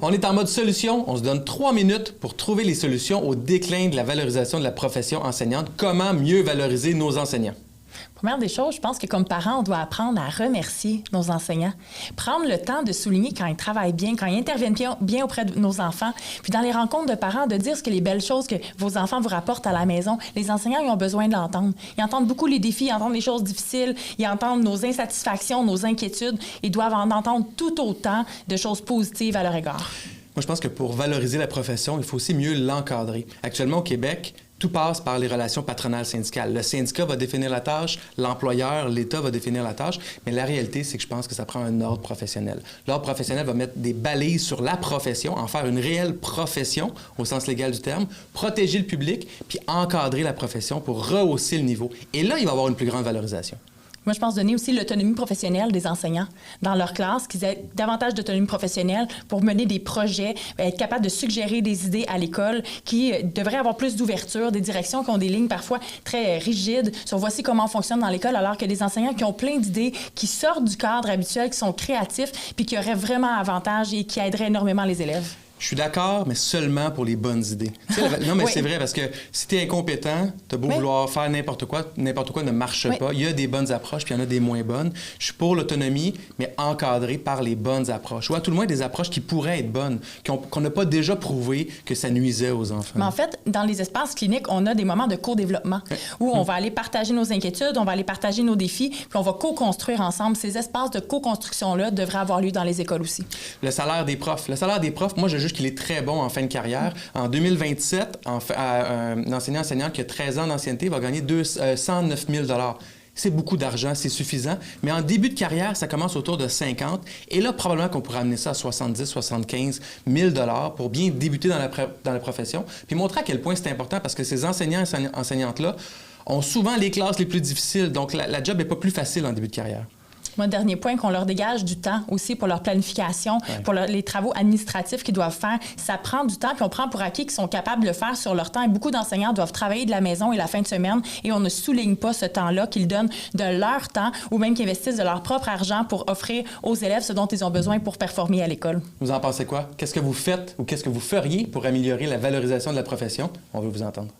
On est en mode solution. On se donne 3 minutes pour trouver les solutions au déclin de la valorisation de la profession enseignante. Comment mieux valoriser nos enseignants? Première des choses, je pense que comme parents, on doit apprendre à remercier nos enseignants. Prendre le temps de souligner quand ils travaillent bien, quand ils interviennent bien auprès de nos enfants. Puis dans les rencontres de parents, de dire ce que les belles choses que vos enfants vous rapportent à la maison. Les enseignants, ils ont besoin de l'entendre. Ils entendent beaucoup les défis, ils entendent les choses difficiles, ils entendent nos insatisfactions, nos inquiétudes. Ils doivent en entendre tout autant de choses positives à leur égard. Moi, je pense que pour valoriser la profession, il faut aussi mieux l'encadrer. Actuellement, au Québec, tout passe par les relations patronales syndicales. Le syndicat va définir la tâche, l'employeur, l'État va définir la tâche, mais la réalité, c'est que je pense que ça prend un ordre professionnel. L'ordre professionnel va mettre des balises sur la profession, en faire une réelle profession, au sens légal du terme, protéger le public, puis encadrer la profession pour rehausser le niveau. Et là, il va y avoir une plus grande valorisation. Moi, je pense donner aussi l'autonomie professionnelle des enseignants dans leur classe, qu'ils aient davantage d'autonomie professionnelle pour mener des projets, être capable de suggérer des idées à l'école, qui devraient avoir plus d'ouverture, des directions qui ont des lignes parfois très rigides sur voici comment on fonctionne dans l'école, alors que des enseignants qui ont plein d'idées, qui sortent du cadre habituel, qui sont créatifs, puis qui auraient vraiment avantage et qui aideraient énormément les élèves. Je suis d'accord, mais seulement pour les bonnes idées. Non, mais oui. C'est vrai, parce que si tu es incompétent, tu as beau vouloir faire n'importe quoi ne marche pas. Il y a des bonnes approches, puis il y en a des moins bonnes. Je suis pour l'autonomie, mais encadrée par les bonnes approches. Ou à tout le moins des approches qui pourraient être bonnes, qu'on n'a pas déjà prouvé que ça nuisait aux enfants. Mais en fait, dans les espaces cliniques, on a des moments de co-développement où on va aller partager nos inquiétudes, on va aller partager nos défis, puis on va co-construire ensemble. Ces espaces de co-construction-là devraient avoir lieu dans les écoles aussi. Le salaire des profs. Le salaire des profs, moi, je juge qu'il est très bon en fin de carrière. En 2027, un enseignant qui a 13 ans d'ancienneté va gagner 109 000 $. C'est beaucoup d'argent, c'est suffisant. Mais en début de carrière, ça commence autour de 50. Et là, probablement qu'on pourrait amener ça à 70 75 000 $ pour bien débuter dans la profession. Puis montrer à quel point c'est important parce que ces enseignants et enseignantes-là ont souvent les classes les plus difficiles. Donc, la job n'est pas plus facile en début de carrière. Moi, dernier point, qu'on leur dégage du temps aussi pour leur planification, pour les travaux administratifs qu'ils doivent faire. Ça prend du temps, puis on prend pour acquis qu'ils sont capables de le faire sur leur temps. Et beaucoup d'enseignants doivent travailler de la maison et la fin de semaine, et on ne souligne pas ce temps-là qu'ils donnent de leur temps ou même qu'ils investissent de leur propre argent pour offrir aux élèves ce dont ils ont besoin pour performer à l'école. Vous en pensez quoi? Qu'est-ce que vous faites ou qu'est-ce que vous feriez pour améliorer la valorisation de la profession? On veut vous entendre.